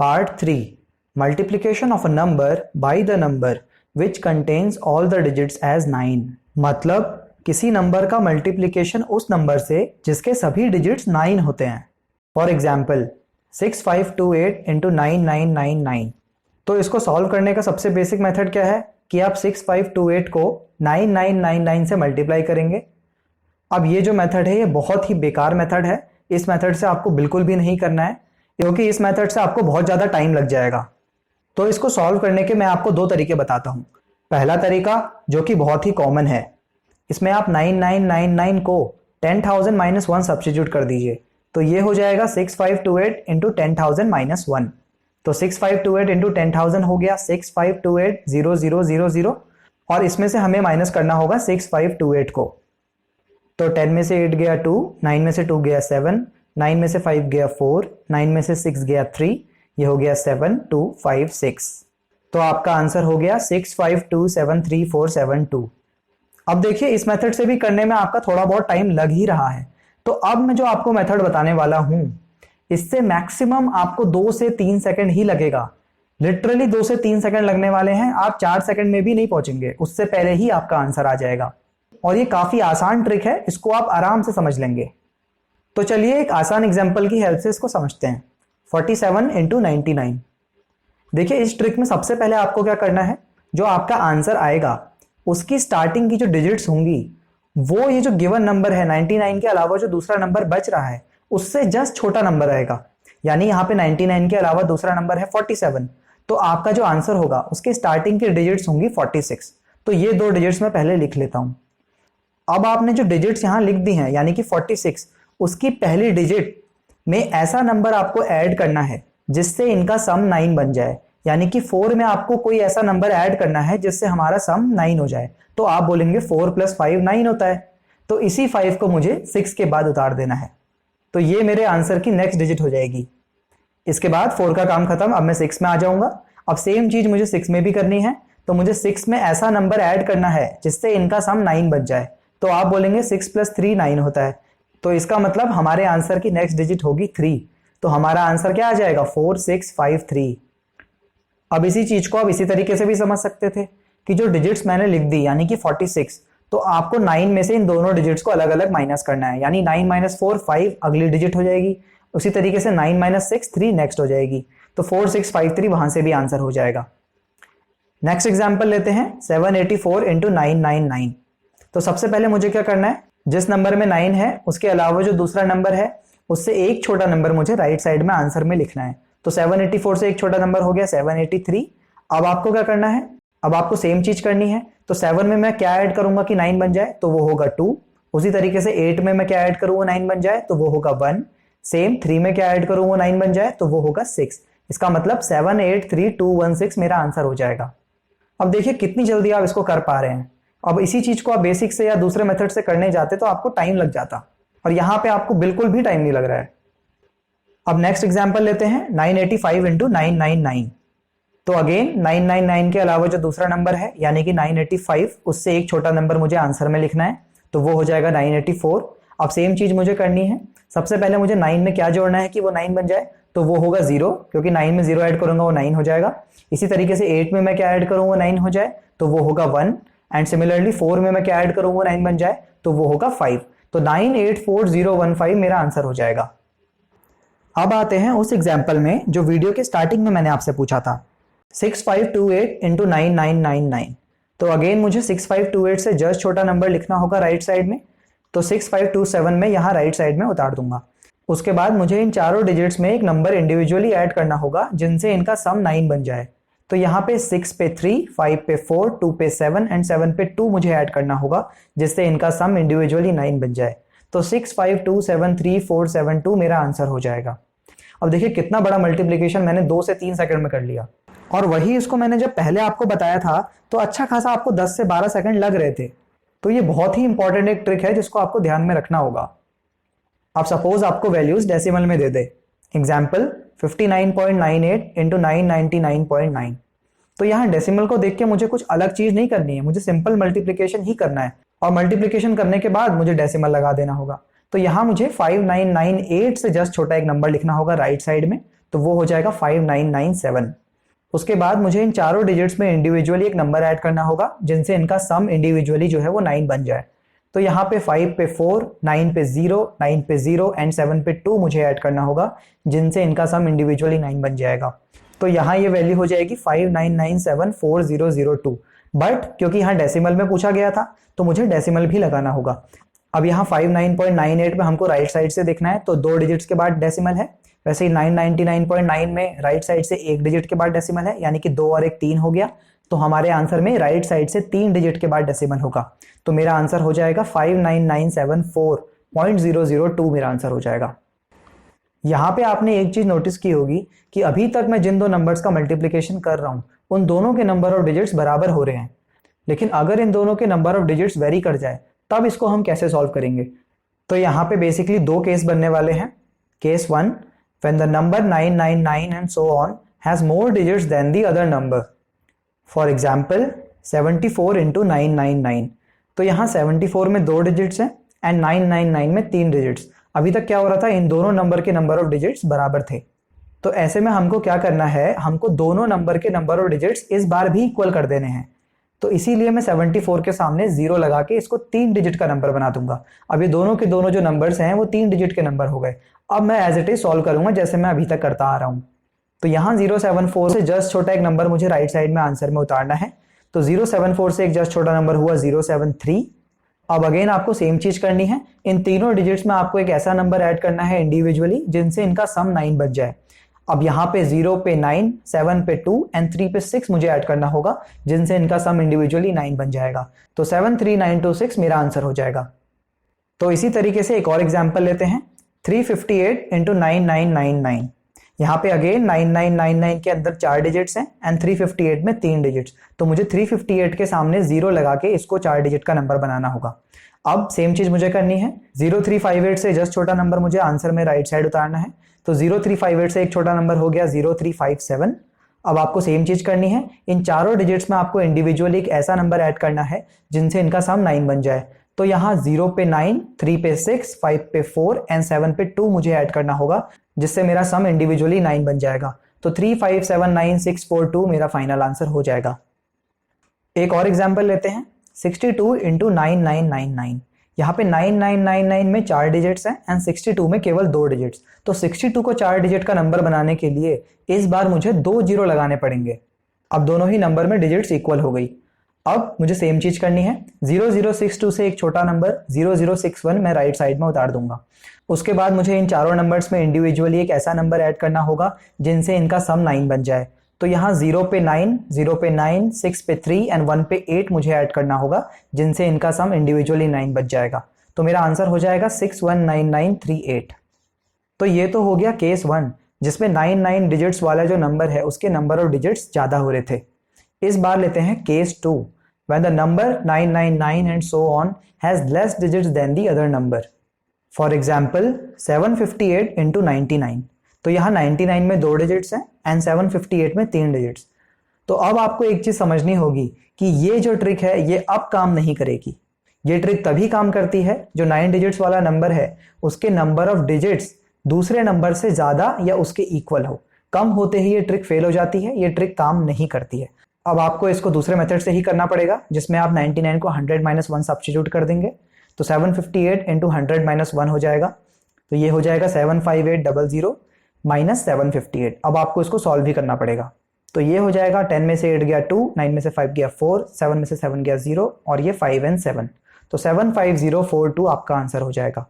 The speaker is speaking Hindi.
Part 3. Multiplication of a number by the number which contains all the digits as 9. मतलब किसी नंबर का मल्टीप्लिकेशन उस नंबर से जिसके सभी डिजिट्स 9 होते हैं. For example 6528 into 9999. तो इसको सॉल्व करने का सबसे बेसिक मेथड क्या है कि आप 6528 को 9999 से मल्टीप्लाई करेंगे. अब ये जो मेथड है ये बहुत ही बेकार मेथड है. इस मेथड से आपको बिल्कुल भी नहीं करना है क्योंकि इस मेथड से आपको बहुत ज़्यादा टाइम लग जाएगा. तो इसको सॉल्व करने के मैं आपको दो तरीके बताता हूँ. पहला तरीका जो कि बहुत ही कॉमन है, इसमें आप 9999 को 10,000 माइनस 1 सब्स्टिट्यूट कर दीजिए. तो ये हो जाएगा 6528 इंटू 10,000 माइनस 1. तो 6528 इंटू 10,000 हो गया 6528,0000 और इसमें से हमें माइनस करना होगा 6528 को. तो 10 में से 8 गया 2, 9 में से 2 गया 7, 9 में से 5 गया 4, 9 में से 6 गया 3, ये हो गया 7 2 5 6. तो आपका आंसर हो गया 65273472. अब देखिए इस मेथड से भी करने में आपका थोड़ा बहुत टाइम लग ही रहा है. तो अब मैं जो आपको मेथड बताने वाला हूं इससे मैक्सिमम आपको 2 से 3 सेकंड ही लगेगा. लिटरली 2 से 3 सेकंड लगने वाले हैं. आप 4 सेकंड में भी नहीं पहुंचेंगे, उससे पहले ही आपका आंसर आ जाएगा. और ये काफी आसान ट्रिक है, इसको आप आराम से समझ लेंगे. तो चलिए एक आसान एग्जांपल की हेल्प से इसको समझते हैं. 47 इंटू 99. देखिए इस ट्रिक में सबसे पहले आपको क्या करना है, जो आपका आंसर आएगा उसकी स्टार्टिंग की जो डिजिट्स होंगी वो ये जो गिवन नंबर है 99 के अलावा जो दूसरा नंबर बच रहा है उससे जस्ट छोटा नंबर आएगा. यानी यहाँ पे 99 के अलावा दूसरा नंबर है 47. तो आपका जो आंसर होगा उसके स्टार्टिंग की डिजिट्स होंगी 46. तो ये दो डिजिट्स मैं पहले लिख लेता हूं. अब आपने जो डिजिट्स यहां लिख दी हैं यानी कि 46, उसकी पहली डिजिट में ऐसा नंबर आपको ऐड करना है जिससे इनका सम 9 बन जाए. यानी कि 4 में आपको कोई ऐसा नंबर ऐड करना है जिससे हमारा सम 9 हो जाए. तो आप बोलेंगे 4 + 5 9 होता है. तो इसी 5 को मुझे 6 के बाद उतार देना है. तो ये मेरे आंसर की नेक्स्ट डिजिट हो जाएगी. इसके बाद 4 का काम खत्म. अब मैं 6 में आ जाऊंगा. अब सेम चीज मुझे 6 में भी करनी है. तो मुझे 6 में ऐसा नंबर ऐड करना है जिससे इनका सम 9 बन जाए. तो आप बोलेंगे 6 + 3 9 होता है. तो इसका मतलब हमारे आंसर की नेक्स्ट डिजिट होगी 3. तो हमारा आंसर क्या आ जाएगा 4653. अब इसी चीज को आप इसी तरीके से भी समझ सकते थे कि जो डिजिट्स मैंने लिख दी यानी कि 46, तो आपको 9 में से इन दोनों डिजिट्स को अलग अलग माइनस करना है. यानी 9 - 4 5 अगली डिजिट हो जाएगी. उसी तरीके से 9 - 6 3 नेक्स्ट हो जाएगी. तो 4653 वहां से भी आंसर हो जाएगा. नेक्स्ट एग्जाम्पल लेते हैं 784 इंटू 999. तो सबसे पहले मुझे क्या करना है, जिस नंबर में 9 है उसके अलावा जो दूसरा नंबर है उससे एक छोटा नंबर मुझे राइट साइड में आंसर में लिखना है. तो 784 से एक छोटा नंबर हो गया 783. अब आपको क्या करना है, अब आपको सेम चीज करनी है. तो 7 में मैं क्या ऐड करूंगा कि 9 बन जाए, तो वो होगा 2. उसी तरीके से 8 में मैं क्या ऐड करूंगा 9 बन जाए, तो वो होगा 1. सेम 3 में क्या ऐड करूंगा 9 बन जाए, तो वो होगा 6. इसका मतलब 783216 मेरा आंसर हो जाएगा. अब देखिए कितनी जल्दी आप इसको कर पा रहे हैं. अब इसी चीज को आप बेसिक से या दूसरे मेथड से करने जाते तो आपको टाइम लग जाता, और यहां पे आपको बिल्कुल भी टाइम नहीं लग रहा है. अब नेक्स्ट एग्जांपल लेते हैं 985 इंटू 999. तो अगेन 999 के अलावा जो दूसरा नंबर है यानी कि 985, उससे एक छोटा नंबर मुझे आंसर में लिखना है. तो वो हो जाएगा 984. अब सेम चीज मुझे करनी है. सबसे पहले मुझे 9 में क्या जोड़ना है कि वो 9 बन जाए, तो वो होगा 0, क्योंकि 9 में 0 ऐड करूंगा वो 9 हो जाएगा. इसी तरीके से 8 में मैं क्या ऐड करूंगा 9 हो जाए, तो वो होगा 1. एंड सिमिलरली 4 में मैं क्या ऐड करूंगा 9 बन जाए, तो वो होगा 5. तो 984015 मेरा आंसर हो जाएगा. अब आते हैं उस एग्जाम्पल में जो वीडियो के स्टार्टिंग में मैंने आपसे पूछा था, 6528 इंटू 9999. तो अगेन मुझे 6528 से जस्ट छोटा नंबर लिखना होगा राइट साइड में. तो 6527 में यहाँ राइट साइड में उतार दूंगा. उसके बाद मुझे इन चारों डिजिट्स में एक नंबर इंडिविजुअली ऐड करना होगा जिनसे इनका सम 9 बन जाए. तो यहाँ पे 6 पे 3, 5 पे 4, 2 पे 7 एंड 7 पे 2 मुझे ऐड करना होगा जिससे इनका सम इंडिविजुअली 9 बन जाए. तो 65273472 मेरा आंसर हो जाएगा. अब देखिए कितना बड़ा मल्टीप्लिकेशन मैंने 2 से 3 सेकंड में कर लिया. और वही इसको मैंने जब पहले आपको बताया था तो अच्छा खासा आपको 10 से 12 सेकंड लग रहे थे. तो ये बहुत ही इंपॉर्टेंट एक ट्रिक है जिसको आपको ध्यान में रखना होगा. अब सपोज आपको वैल्यूज डेसिमल में दे दे. Example 59.98 into 999.9. तो यहाँ डेसिमल को देख के मुझे कुछ अलग चीज नहीं करनी है, मुझे सिंपल मल्टीप्लिकेशन ही करना है. और मल्टीप्लिकेशन करने के बाद मुझे डेसिमल लगा देना होगा. तो यहाँ मुझे 5998 से जस्ट छोटा एक नंबर लिखना होगा राइट साइड में. तो वो हो जाएगा 5997। उसके बाद मुझे इन चारों डिजिट्स में इंडिविजुअली एक नंबर ऐड करना होगा जिनसे इनका सम इंडिविजुअली जो है वो 9 बन जाए। तो यहाँ पे 5 पे 4, 9 पे 0, 9 पे 0 एंड 7 पे 2 मुझे ऐड करना होगा जिनसे इनका सम इंडिविजुअली 9 बन जाएगा। तो यहाँ ये वैल्यू हो जाएगी 59974002। बट क्योंकि यहाँ डेसिमल में पूछा गया था तो मुझे डेसिमल भी लगाना होगा। अब यहाँ 59.98 में हमको राइट साइड से देखना है तो 2 डिजिट्स के बाद डेसिमल है। वैसे ही 999.9 में राइट साइड से 1 डिजिट के बाद डेसिमल है, यानी कि 2 और 1 3 हो गया। तो हमारे आंसर में राइट साइड से 3 डिजिट के बाद डेसिमल होगा। तो मेरा आंसर हो जाएगा 59974.002 मेरा आंसर हो जाएगा। यहाँ पे आपने एक चीज नोटिस की होगी कि अभी तक मैं जिन दो नंबर्स का मल्टीप्लिकेशन कर रहा हूँ उन दोनों के नंबर ऑफ डिजिट्स बराबर हो रहे हैं। लेकिन अगर इन दोनों के नंबर ऑफ डिजिट्स वेरी कर जाए तब इसको हम कैसे सॉल्व करेंगे? तो यहाँ पे बेसिकली 2 केस बनने वाले हैं। Case 1, when the number 999 and so on has more digits than the other number. For example, 74 into 999. तो यहाँ 74 में 2 डिजिट्स हैं एंड 999 में 3 डिजिट्स। अभी तक क्या हो रहा था, इन दोनों नंबर के नंबर ऑफ डिजिट्स बराबर थे। तो ऐसे में हमको क्या करना है, हमको दोनों नंबर के नंबर ऑफ डिजिट्स इस बार भी इक्वल कर देने हैं। तो इसीलिए मैं 74 के सामने 0 लगा के इसको 3 डिजिट का नंबर बना दूंगा। अब ये दोनों के दोनों जो नंबर्स हैं वो 3 डिजिट के नंबर हो गए। अब मैं एज इट इज सॉल्व करूंगा जैसे मैं अभी तक करता आ रहा हूं। तो यहाँ 074 से जस्ट छोटा एक नंबर मुझे राइट साइड में आंसर में उतारना है। तो 074 से एक जस्ट छोटा नंबर हुआ 073। अब अगेन आपको सेम चीज करनी है, इन तीनों डिजिट्स में आपको एक ऐसा नंबर ऐड करना है इंडिविजुअली जिनसे इनका सम 9 बच जाए। अब यहाँ पे 0 पे 9, 7 पे 2 एंड 3 पे 6 मुझे ऐड करना होगा जिनसे इनका सम इंडिविजुअली 9 बन जाएगा। तो 73926 मेरा आंसर हो जाएगा। तो इसी तरीके से एक और एग्जांपल लेते हैं, 358 into 9999। यहाँ पे अगेन 9999 के अंदर 4 डिजिट्स हैं एंड 358 में 3 डिजिट्स। तो मुझे 358 के सामने 0 लगा के इसको 4 डिजिट का नंबर बनाना होगा। अब सेम चीज मुझे करनी है, 0358 से जस्ट छोटा नंबर मुझे आंसर में राइट साइड उतारना है। तो 0358 से एक छोटा नंबर हो गया 0357। अब आपको सेम चीज करनी है, इन चारों डिजिट्स में आपको इंडिविजुअली एक ऐसा नंबर ऐड करना है जिनसे इनका सम 9 बन जाए। तो यहाँ 0 पे 9, 3 पे 6, 5 पे 4 एंड 7 पे 2 मुझे ऐड करना होगा जिससे मेरा सम इंडिविजुअली 9 बन जाएगा। तो 3579642 मेरा फाइनल आंसर हो जाएगा। एक और एग्जांपल लेते हैं, 62 into 9999। यहाँ पे 9999 में 4 डिजिट्स हैं एंड 62 में केवल 2 डिजिट्स। तो 62 को 4 डिजिट का नंबर बनाने के लिए इस बार मुझे 2 जीरो लगाने पड़ेंगे। अब दोनों ही नंबर में डिजिट्स इक्वल हो गई। अब मुझे सेम चीज करनी है, 0062 से एक छोटा नंबर 0061 मैं राइट साइड में उतार दूंगा। उसके बाद मुझे इन चारों नंबर्स में इंडिविजुअली एक ऐसा नंबर ऐड करना होगा जिनसे इनका सम 9 बन जाए। तो यहाँ 0 पे 9, 0 पे 9, 6 पे 3 एंड 1 पे 8 मुझे ऐड करना होगा जिनसे इनका सम इंडिविजुअली 9 बच जाएगा। तो मेरा आंसर हो जाएगा 619938। तो ये तो हो गया केस 1 जिसमें 9 डिजिट्स वाला जो नंबर है उसके नंबर ऑफ डिजिट्स ज्यादा हो रहे थे। इस बार लेते हैं case 2, when the number 999 and so on has less digits than the other number. For example, 758 into 99। तो यहाँ 99 में 2 डिजिट्स हैं एंड 758 में 3 डिजिट्स। तो अब आपको एक चीज समझनी होगी कि ये जो ट्रिक है ये अब काम नहीं करेगी। ये ट्रिक तभी काम करती है जो 9 डिजिट्स वाला नंबर है उसके नंबर ऑफ डिजिट्स दूसरे नंबर से ज्यादा या उसके इक्वल हो। कम होते ही ये ट्रिक फेल हो जाती है, ये ट्रिक काम नहीं करती है। अब आपको इसको दूसरे मेथड से ही करना पड़ेगा जिसमें आप 99 को 100 - 1 सब्स्टिट्यूट कर देंगे। तो 758 into 100 - 1 हो जाएगा। तो ये हो जाएगा 75800 - 758। अब आपको इसको सॉल्व भी करना पड़ेगा। तो ये हो जाएगा 10 में से 8 गया 2, 9 में से 5 गया 4, 7 में से 7 गया 0 और ये 5 and 7। तो 75042 आपका आंसर हो जाएगा।